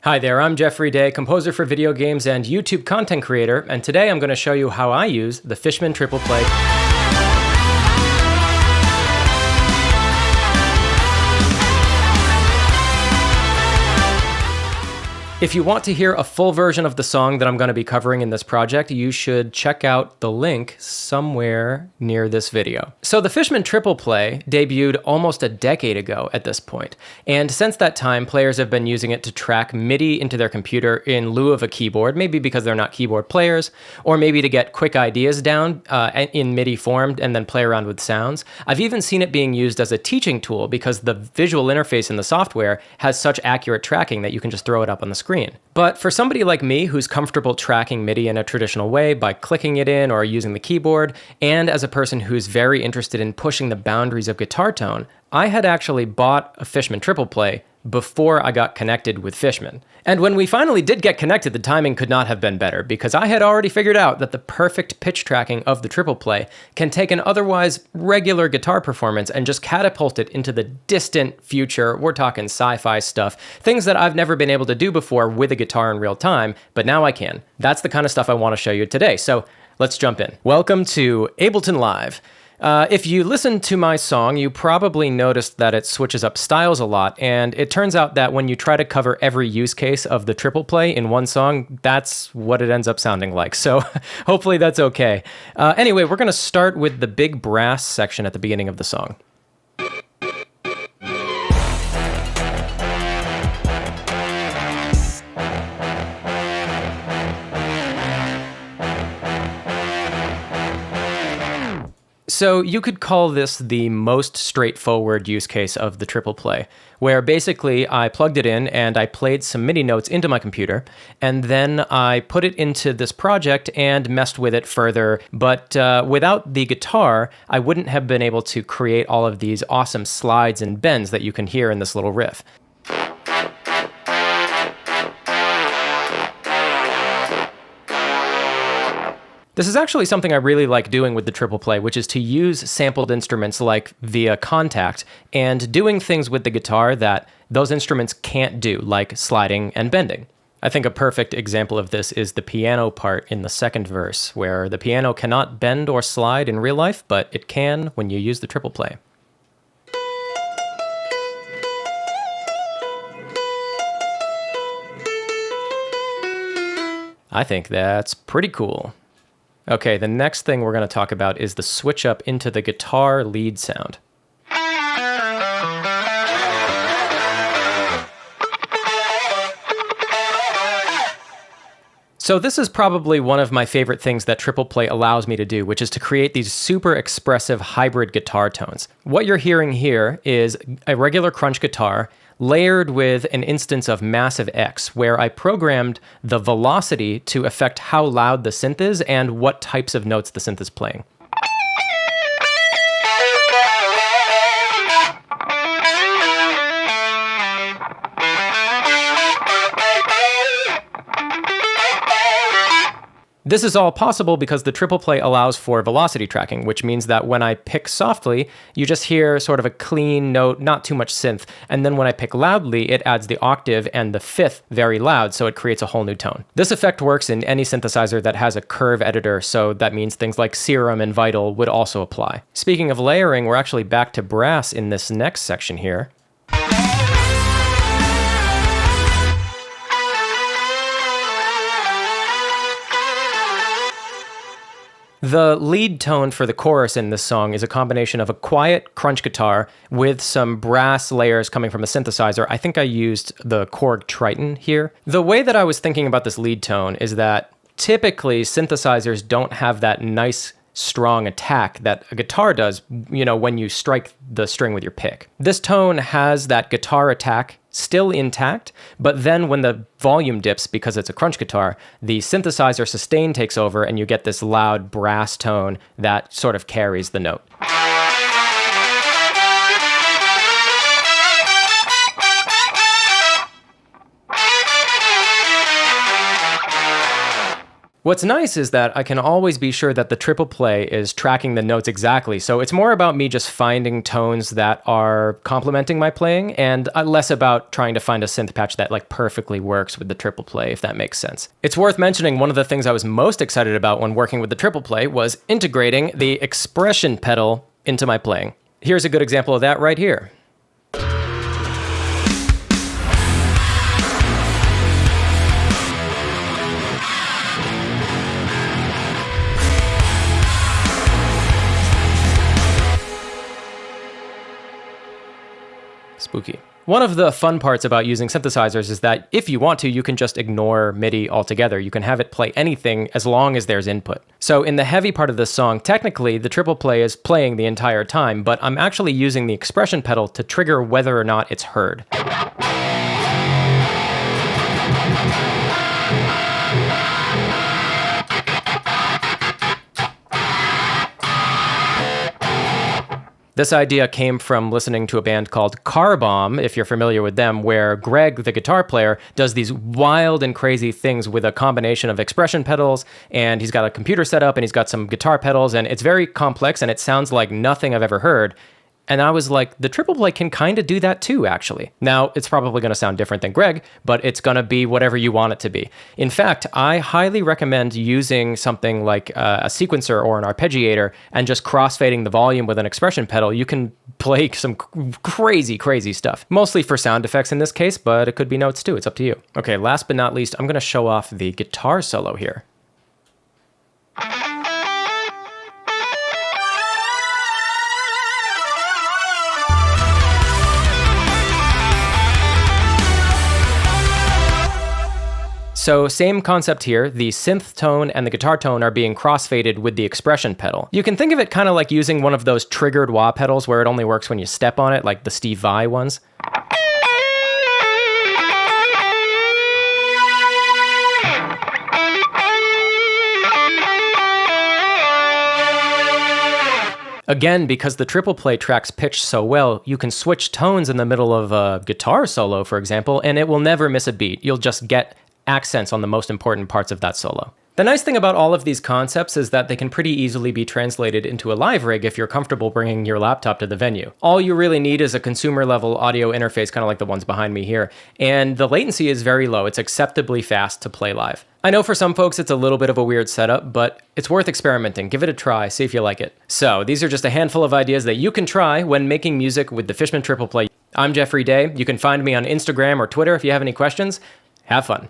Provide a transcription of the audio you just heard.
Hi there, I'm Geoffrey, composer for video games and YouTube content creator, and today I'm going to show you how I use the Fishman TriplePlay. If you want to hear a full version of the song that I'm going to be covering in this project, you should check out the link somewhere near this video. So the Fishman TriplePlay debuted almost a decade ago at this point, and since that time, players have been using it to track MIDI into their computer in lieu of a keyboard, maybe because they're not keyboard players, or maybe to get quick ideas down in MIDI form and then play around with sounds. I've even seen it being used as a teaching tool because the visual interface in the software has such accurate tracking that you can just throw it up on the screen. But for somebody like me who's comfortable tracking MIDI in a traditional way by clicking it in or using the keyboard, and as a person who's very interested in pushing the boundaries of guitar tone, I had actually bought a Fishman TriplePlay before I got connected with Fishman. And when we finally did get connected, the timing could not have been better because I had already figured out that the perfect pitch tracking of the TriplePlay can take an otherwise regular guitar performance and just catapult it into the distant future. We're talking sci-fi stuff, things that I've never been able to do before with a guitar in real time, but now I can. That's the kind of stuff I want to show you today. So let's jump in. Welcome to Ableton Live. If you listen to my song, you probably noticed that it switches up styles a lot, and it turns out that when you try to cover every use case of the TriplePlay in one song, that's what it ends up sounding like. So hopefully that's okay. Anyway, we're going to start with the big brass section at the beginning of the song. So you could call this the most straightforward use case of the TriplePlay, where basically I plugged it in and I played some MIDI notes into my computer, and then I put it into this project and messed with it further. But without the guitar, I wouldn't have been able to create all of these awesome slides and bends that you can hear in this little riff. This is actually something I really like doing with the TriplePlay, which is to use sampled instruments like via Kontakt and doing things with the guitar that those instruments can't do, like sliding and bending. I think a perfect example of this is the piano part in the second verse, where the piano cannot bend or slide in real life, but it can when you use the TriplePlay. I think that's pretty cool. Okay, the next thing we're going to talk about is the switch up into the guitar lead sound. So this is probably one of my favorite things that TriplePlay allows me to do, which is to create these super expressive hybrid guitar tones. What you're hearing here is a regular crunch guitar layered with an instance of Massive X, where I programmed the velocity to affect how loud the synth is and what types of notes the synth is playing. This is all possible because the TriplePlay allows for velocity tracking, which means that when I pick softly, you just hear sort of a clean note, not too much synth. And then when I pick loudly, it adds the octave and the fifth very loud, so it creates a whole new tone. This effect works in any synthesizer that has a curve editor, so that means things like Serum and Vital would also apply. Speaking of layering, we're actually back to brass in this next section here. The lead tone for the chorus in this song is a combination of a quiet crunch guitar with some brass layers coming from a synthesizer. I think I used the Korg Triton here. The way that I was thinking about this lead tone is that typically synthesizers don't have that nice strong attack that a guitar does, when you strike the string with your pick. This tone has that guitar attack still intact, but then when the volume dips because it's a crunch guitar, the synthesizer sustain takes over and you get this loud brass tone that sort of carries the note. What's nice is that I can always be sure that the TriplePlay is tracking the notes exactly, so it's more about me just finding tones that are complementing my playing, and less about trying to find a synth patch that like perfectly works with the TriplePlay, if that makes sense. It's worth mentioning one of the things I was most excited about when working with the TriplePlay was integrating the expression pedal into my playing. Here's a good example of that right here. Spooky. One of the fun parts about using synthesizers is that if you want to, you can just ignore MIDI altogether. You can have it play anything as long as there's input. So in the heavy part of this song, technically the TriplePlay is playing the entire time, but I'm actually using the expression pedal to trigger whether or not it's heard. This idea came from listening to a band called Car Bomb, if you're familiar with them, where Greg, the guitar player, does these wild and crazy things with a combination of expression pedals, and he's got a computer set up, and he's got some guitar pedals, and it's very complex, and it sounds like nothing I've ever heard. And I was like, the TriplePlay can kind of do that too, actually. Now, it's probably going to sound different than Greg, but it's going to be whatever you want it to be. In fact, I highly recommend using something like a sequencer or an arpeggiator and just crossfading the volume with an expression pedal. You can play some crazy, crazy stuff. Mostly for sound effects in this case, but it could be notes too. It's up to you. Okay, last but not least, I'm going to show off the guitar solo here. So same concept here, the synth tone and the guitar tone are being crossfaded with the expression pedal. You can think of it kind of like using one of those triggered wah pedals where it only works when you step on it, like the Steve Vai ones. Again, because the TriplePlay tracks pitch so well, you can switch tones in the middle of a guitar solo, for example, and it will never miss a beat. You'll just get accents on the most important parts of that solo. The nice thing about all of these concepts is that they can pretty easily be translated into a live rig if you're comfortable bringing your laptop to the venue. All you really need is a consumer-level audio interface, kind of like the ones behind me here, and the latency is very low. It's acceptably fast to play live. I know for some folks it's a little bit of a weird setup, but it's worth experimenting. Give it a try, see if you like it. So, these are just a handful of ideas that you can try when making music with the Fishman TriplePlay. I'm Geoffrey Day. You can find me on Instagram or Twitter if you have any questions. Have fun.